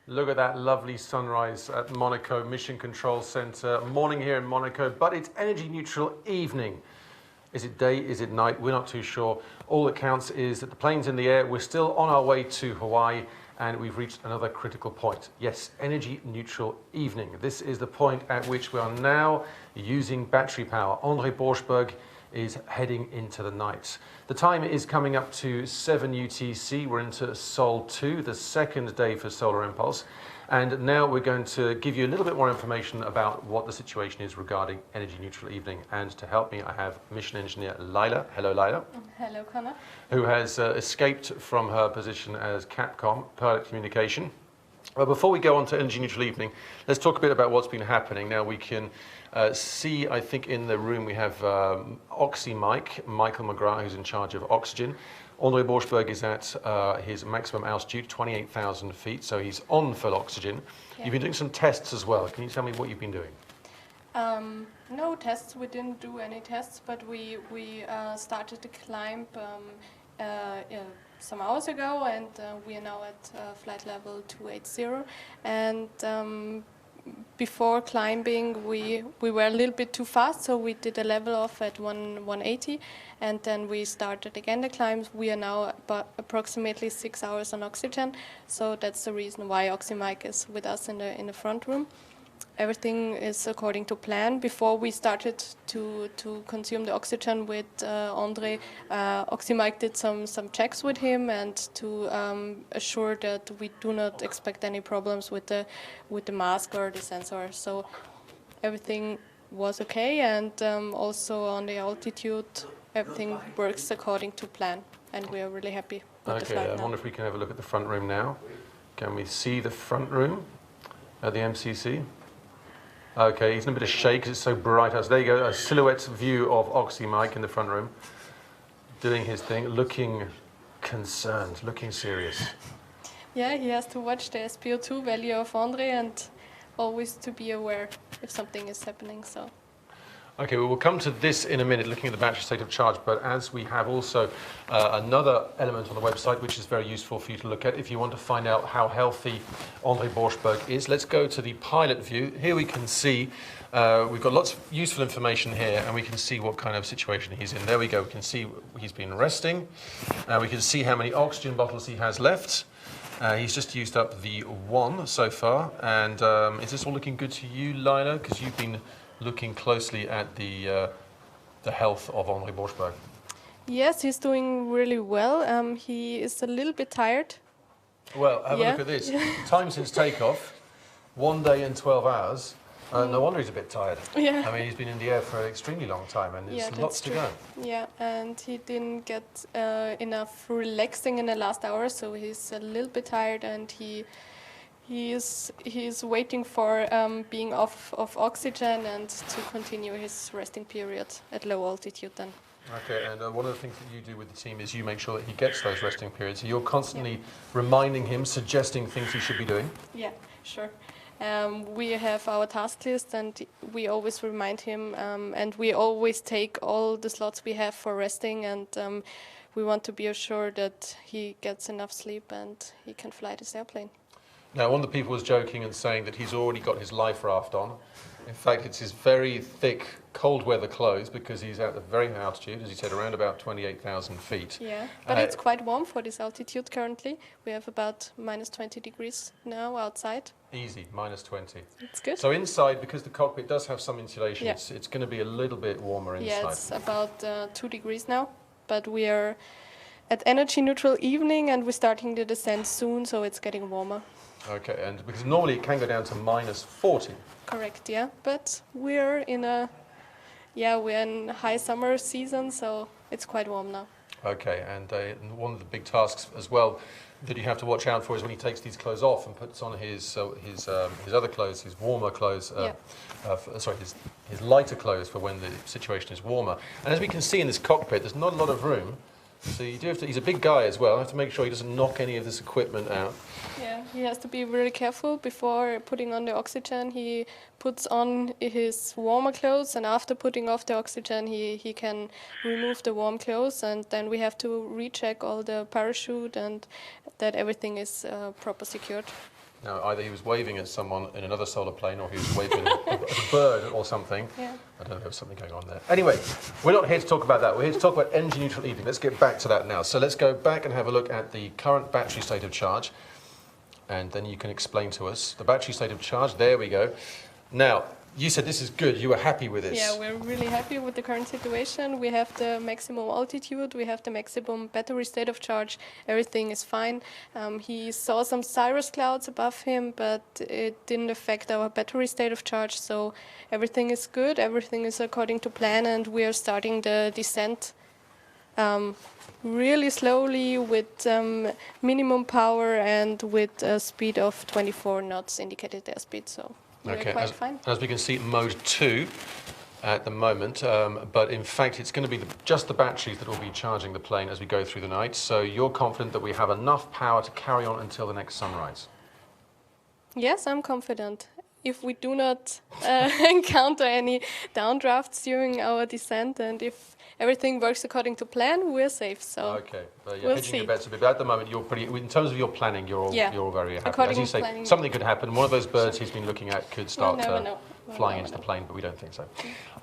Look at that lovely sunrise at Monaco Mission Control Center. Morning here in Monaco, but it's energy neutral evening. Is it day? Is it night? We're not too sure. All that counts is that the plane's in the air. We're still on our way to Hawaii, and we've reached another critical point. Yes, energy neutral evening. This is the point at which we are now using battery power. André Borschberg is heading into the night. The time is coming up to 7 UTC. We're into Sol 2, the second day for Solar Impulse. And now we're going to give you a little bit more information about what the situation is regarding energy neutral evening. And to help me, I have mission engineer Laila. Hello, Laila. Hello, Connor. Who has escaped from her position as Capcom, pilot communication. Well, before we go on to energy neutral evening, let's talk a bit about what's been happening. Now we can see, I think in the room we have Oxy Mike, Michael McGrath, who's in charge of oxygen. André Borschberg is at his maximum altitude, 28,000 feet, so he's on full oxygen. Yeah. You've been doing some tests as well. Can you tell me what you've been doing? No tests. We didn't do any tests, but we started to climb some hours ago, and we are now at flight level 280. And before climbing, we were a little bit too fast, so we did a level off at 180, and then we started again the climbs. We are now approximately 6 hours on oxygen, so that's the reason why OxyMike is with us in the front room. Everything is according to plan. Before we started to consume the oxygen with André, OxyMike did some checks with him and to assure that we do not expect any problems with the mask or the sensor. So everything was okay, and also on the altitude, everything works according to plan, and we are really happy with the flight now. I wonder if we can have a look at the front room now. Can we see the front room at the MCC? Okay, he's in a bit of shake because it's so bright out. So there you go, a silhouette view of Oxy Mike in the front room, doing his thing, looking concerned, looking serious. Yeah, he has to watch the SpO2 value of André and always to be aware if something is happening. So. Okay, well, we'll come to this in a minute, looking at the battery state of charge, but as we have also another element on the website which is very useful for you to look at if you want to find out how healthy André Borschberg is. Let's go to the pilot view. Here we can see, we've got lots of useful information here, and we can see what kind of situation he's in. There we go, we can see he's been resting. We can see how many oxygen bottles he has left. He's just used up the one so far, and is this all looking good to you, Laila? Because you've been looking closely at the health of André Borschberg. Yes, he's doing really well. He is a little bit tired. Well, have a look at this. Time since takeoff, 1 day and 12 hours. No wonder he's a bit tired. Yeah. I mean, he's been in the air for an extremely long time, and there's lots to go. Yeah, and he didn't get enough relaxing in the last hour, so he's a little bit tired, and He's waiting for being off of oxygen and to continue his resting period at low altitude then. Okay, and one of the things that you do with the team is you make sure that he gets those resting periods. So you're constantly reminding him, suggesting things he should be doing? Yeah, sure. We have our task list, and we always remind him, and we always take all the slots we have for resting, and we want to be assured that he gets enough sleep and he can fly this airplane. Now, one of the people was joking and saying that he's already got his life raft on. In fact, it's his very thick, cold weather clothes because he's at a very high altitude, as he said, around about 28,000 feet. Yeah, but it's quite warm for this altitude currently. We have about minus 20 degrees now outside. Easy, minus 20. It's good. So inside, because the cockpit does have some insulation, it's going to be a little bit warmer inside. Yeah, it's about 2 degrees now, but we are at energy neutral evening and we're starting the descent soon, so it's getting warmer. Okay, and because normally it can go down to minus 40. Correct, yeah, but we're in high summer season, so it's quite warm now. Okay, and one of the big tasks as well that you have to watch out for is when he takes these clothes off and puts on his other clothes, his warmer clothes, his lighter clothes for when the situation is warmer. And as we can see in this cockpit, there's not a lot of room. So you do have to, he's a big guy as well, I have to make sure he doesn't knock any of this equipment out. Yeah, he has to be really careful before putting on the oxygen. He puts on his warmer clothes, and after putting off the oxygen, he can remove the warm clothes, and then we have to recheck all the parachute and that everything is proper secured. Now, either he was waving at someone in another solar plane or he was waving at a bird or something. Yeah. I don't know, there's something going on there. Anyway, we're not here to talk about that. We're here to talk about energy neutral evening. Let's get back to that now. So let's go back and have a look at the current battery state of charge. And then you can explain to us the battery state of charge. There we go. Now, you said this is good. You were happy with this. Yeah, we're really happy with the current situation. We have the maximum altitude, we have the maximum battery state of charge. Everything is fine. He saw some cirrus clouds above him, but it didn't affect our battery state of charge. So everything is good. Everything is according to plan, and we are starting the descent really slowly with minimum power and with a speed of 24 knots indicated airspeed. So. We're quite fine. As we can see, mode 2 at the moment, but in fact it's going to be just the batteries that will be charging the plane as we go through the night. So you're confident that we have enough power to carry on until the next sunrise? Yes, I'm confident. If we do not encounter any downdrafts during our descent, and if everything works according to plan, we're safe. So okay, you're we'll hedging see. your bets a bit. But at the moment, you're pretty. In terms of your planning, you're all very happy. According As you to say, planning. something could happen. One of those birds he's been looking at could start flying into the plane, but we don't think so.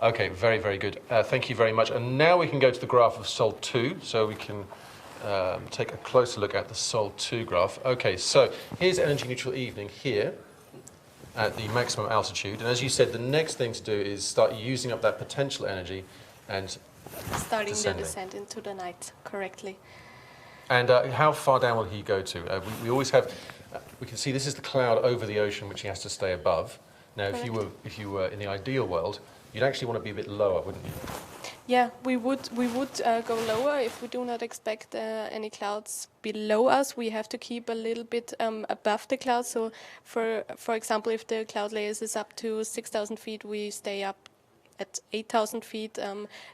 Okay, very, very good. Thank you very much. And now we can go to the graph of Sol 2, so we can take a closer look at the Sol 2 graph. Okay, so here's energy neutral evening here at the maximum altitude. And as you said, the next thing to do is start using up that potential energy and starting descending. the descent into the night correctly. And how far down will he go to? We always have, we can see this is the cloud over the ocean which he has to stay above. Now, if you were in the ideal world, you'd actually want to be a bit lower, wouldn't you? Yeah, we would go lower if we do not expect any clouds below us. We have to keep a little bit above the clouds. So, for example, if the cloud layers is up to 6,000 feet, we stay up at 8,000 feet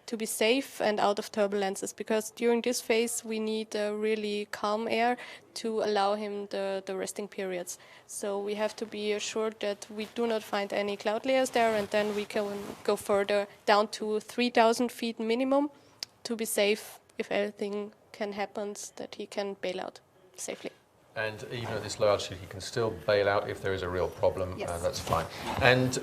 to be safe and out of turbulences. Because during this phase, we need really calm air to allow him the resting periods. So we have to be assured that we do not find any cloud layers there, and then we can go further down to 3,000 feet minimum to be safe if anything can happen, that he can bail out safely. And even at this low altitude, he can still bail out if there is a real problem. Yes. That's fine. And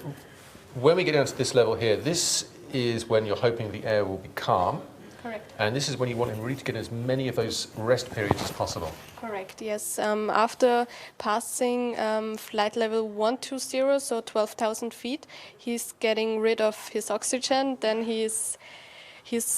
when we get down to this level here, this is when you're hoping the air will be calm. Correct. And this is when you want him really to get as many of those rest periods as possible. Correct, yes. After passing flight level 120, so 12,000 feet, he's getting rid of his oxygen. Then he's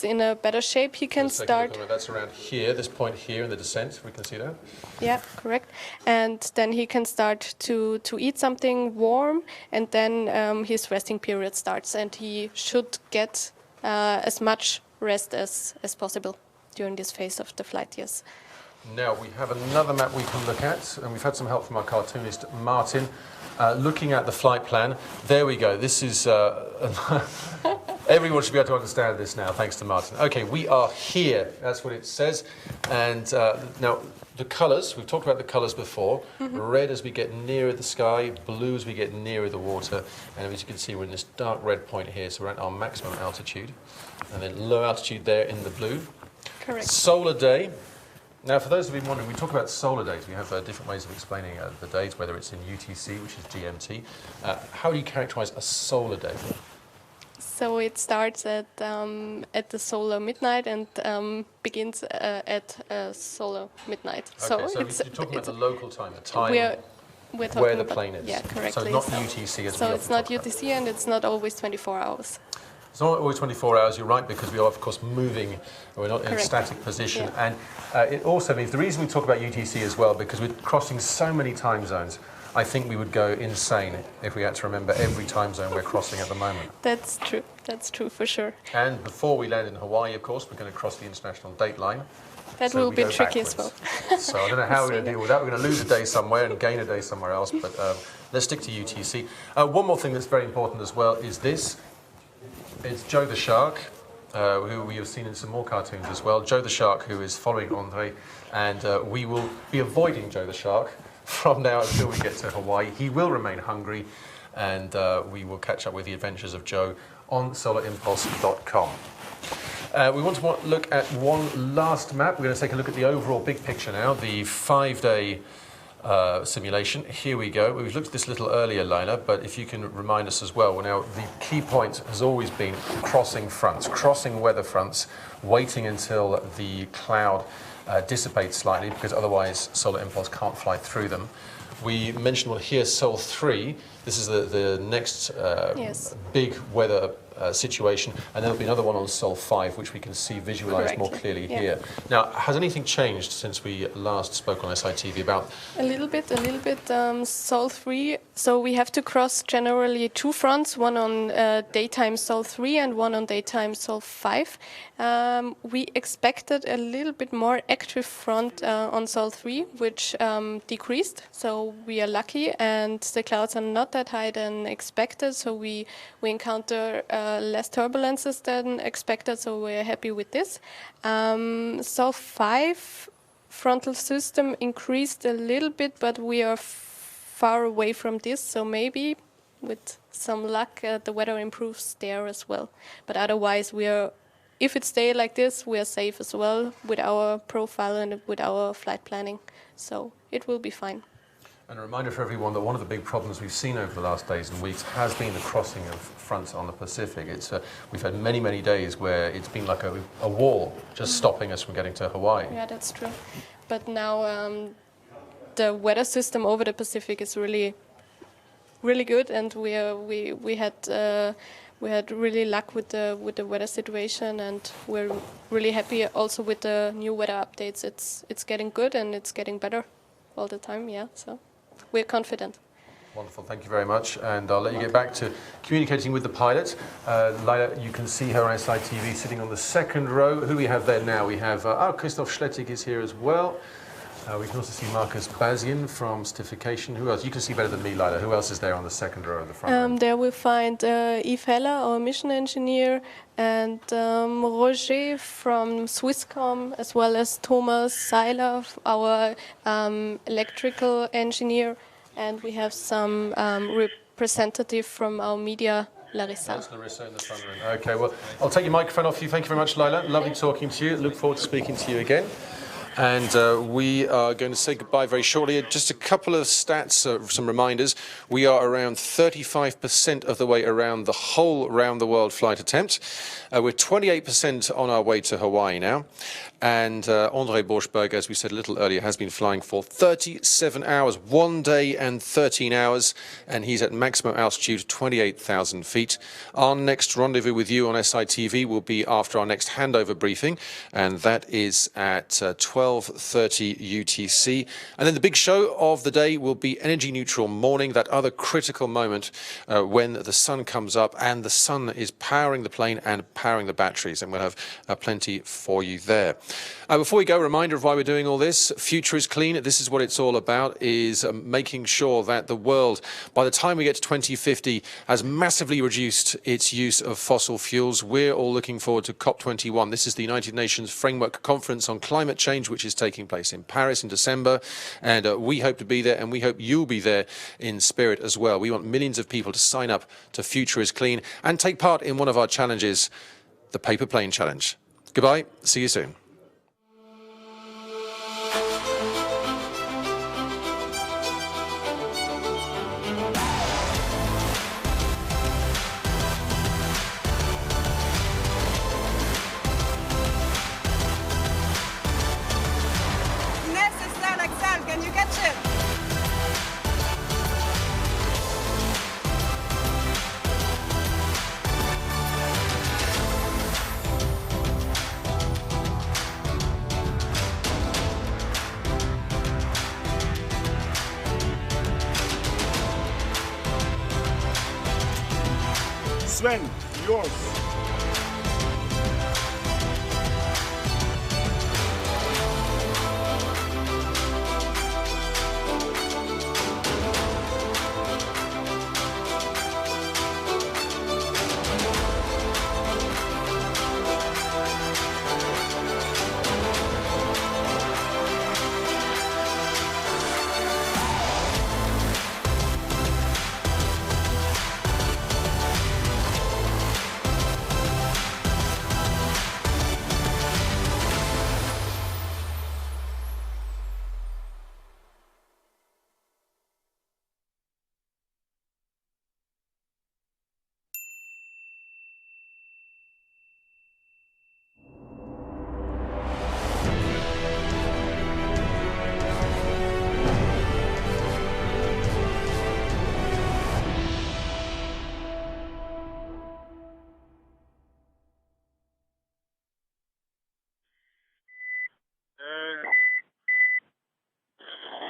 in a better shape. He can start. That's around here, this point here in the descent. We can see that. Yeah, correct. And then he can start to eat something warm, and then his resting period starts, and he should get as much rest as possible during this phase of the flight. Yes. Now we have another map we can look at, and we've had some help from our cartoonist Martin, looking at the flight plan. There we go. This is everyone should be able to understand this now, thanks to Martin. Okay, we are here. That's what it says. And now the colours. We've talked about the colours before. Mm-hmm. Red as we get nearer the sky, blue as we get nearer the water, and as you can see, we're in this dark red point here. So we're at our maximum altitude, and then low altitude there in the blue. Correct. Solar day. Now, for those who've been wondering, we talk about solar days. We have different ways of explaining the days, whether it's in UTC, which is GMT. How do you characterise a solar day? So it starts at the solar midnight and begins at solar midnight. Okay, so you're talking about the local time, the time we're talking where the about, plane is. Yeah, correctly. So not UTC as So we it's not often talk UTC and it's not always 24 hours. It's not always 24 hours, you're right, because we are, of course, moving. We're not in a static position. Yeah. And it also means, the reason we talk about UTC as well, because we're crossing so many time zones, I think we would go insane if we had to remember every time zone we're crossing at the moment. That's true. That's true for sure. And before we land in Hawaii, of course, we're going to cross the international date line. That will be tricky as well. So I don't know how we're going to deal with that. We're going to lose a day somewhere and gain a day somewhere else, but let's stick to UTC. One more thing that's very important as well is this. It's Joe the Shark, who we have seen in some more cartoons as well. Joe the Shark, who is following Andre, and we will be avoiding Joe the Shark from now until we get to Hawaii. He will remain hungry, and we will catch up with the adventures of Joe on solarimpulse.com. We want to look at one last map. We're going to take a look at the overall big picture now, the 5-day simulation. Here we go. We've looked at this a little earlier, Laila, but if you can remind us as well. Well, now, the key point has always been crossing fronts, crossing weather fronts, waiting until the cloud dissipates slightly, because otherwise Solar Impulse can't fly through them. We mentioned, well, here, Sol 3. This is the next Yes. big weather situation, and there'll be another one on Sol 5, which we can see visualized more Correctly. clearly Yeah. here. Now, has anything changed since we last spoke on SITV about? A little bit. Sol 3. So we have to cross generally two fronts, one on daytime Sol 3 and one on daytime Sol 5. We expected a little bit more active front on Sol 3, which decreased. So we are lucky, and the clouds are not that high than expected. So we encounter less turbulences than expected. So we're happy with this. Sol 5 frontal system increased a little bit, but we are far away from this. So maybe with some luck, the weather improves there as well. But otherwise, if it stays like this, we are safe as well with our profile and with our flight planning. So it will be fine. And a reminder for everyone that one of the big problems we've seen over the last days and weeks has been the crossing of fronts on the Pacific. We've had many, many days where it's been like a wall just stopping us from getting to Hawaii. Yeah, that's true. But now the weather system over the Pacific is really, really good, and we had really luck with the weather situation, and we're really happy also with the new weather updates. It's getting good and it's getting better all the time. Yeah, so we're confident. Wonderful, thank you very much, and I'll let you get back to communicating with the pilot. Laila, you can see her on SITV sitting on the second row. Who do we have there now? We have, Christoph Schlettig is here as well. We can also see Marcus Bazian from Certification. Who else? You can see better than me, Laila. Who else is there on the second row of the front row? There we find Yves Heller, our mission engineer, and Roger from Swisscom, as well as Thomas Seiler, our electrical engineer. And we have some representative from our media, Larissa. That's Larissa in the front row. Okay, well, I'll take your microphone off you. Thank you very much, Laila. Lovely talking to you. Look forward to speaking to you again. And we are going to say goodbye very shortly. Just a couple of stats, some reminders. We are around 35% of the way around the whole round-the-world flight attempt. We're 28% on our way to Hawaii now. And André Borschberg, as we said a little earlier, has been flying for 37 hours, 1 day and 13 hours, and he's at maximum altitude, 28,000 feet. Our next rendezvous with you on SITV will be after our next handover briefing, and that is at 12:30 UTC. And then the big show of the day will be Energy Neutral Morning, that other critical moment when the sun comes up and the sun is powering the plane and powering the batteries, and we'll have plenty for you there. Before we go, a reminder of why we're doing all this. Future is clean. This is what it's all about, is making sure that the world, by the time we get to 2050, has massively reduced its use of fossil fuels. We're all looking forward to COP21. This is the United Nations Framework Conference on Climate Change, which is taking place in Paris in December. And we hope to be there, and we hope you'll be there in spirit as well. We want millions of people to sign up to Future is Clean and take part in one of our challenges, the Paper Plane Challenge. Goodbye. See you soon. Can you catch it? Sven, yours.